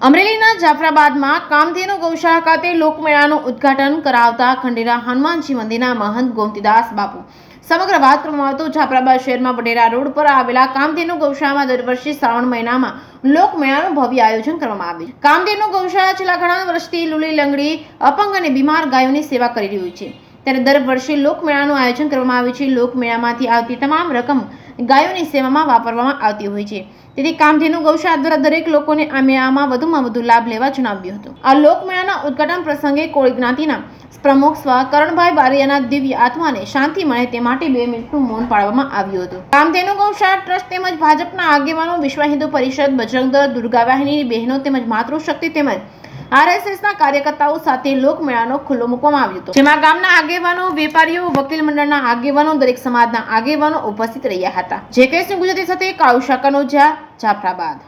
અમરેલીના જાફરાબાદમાં કામધેનુ ગૌશાળા ખાતે લોકમેળાનું ઉદ્ઘાટન કરાવતા ખંડેરા હનુમાનજી મંદિરના મહંત ગોમતીદાસ બાપુ સમગ્ર વાત કરવામાં આવે તો જાફરાબાદ શહેરમાં વડેરા રોડ પર આવેલા કામધેનુ ગૌશાળામાં દર વર્ષે શ્રાવણ મહિનામાં લોકમેળાનું ભવ્ય આયોજન કરવામાં આવે છે. કામધેનુ ગૌશાળા છેલ્લા ઘણા વર્ષથી લૂલી લંગડી, અપંગ અને બીમાર ગાયોની સેવા કરી રહ્યું છે. ત્યારે દર વર્ષે લોકમેળાનું આયોજન કરવામાં આવે છે. લોકમેળામાંથી આવતી તમામ રકમ ગાયોની સેવામાં વાપરવામાં આવતી હોય છે. તેથી કામધેનુ ગૌશાળા દ્વારા દરેક લોકોને આ મેળામાં વધુમાં વધુ લાભ લેવા જણાવ્યું હતું. આ લોકમેળાના ઉદ્ઘાટન પ્રસંગે કોળી જ્ઞાતિના પ્રમુખ સ્વ કરણભાઈ બારૈયાના દિવ્ય આત્માને શાંતિ મળે તે માટે 2 મિનિટનું મૌન પાળવામાં આવ્યું હતું. કામધેનુ ગૌશાળા ટ્રસ્ટ તેમજ ભાજપના આગેવાનો, વિશ્વ હિન્દુ પરિષદ, બજરંગ દળ, દુર્ગા વાહિનીની બહેનો તેમજ માતૃશક્તિ તેમજ આરએસએસના કાર્યકર્તાઓ સાથે લોકમેળાનો ખુલ્લો મૂકવામાં આવ્યો હતો, જેમાં ગામના આગેવાનો, વેપારીઓ, વકીલ મંડળના આગેવાનો, દરેક સમાજના આગેવાનો ઉપસ્થિત રહ્યા હતા. જે કેસની ગુજરાતી સાથે કાળુ શાકનો જાફરાબાદ.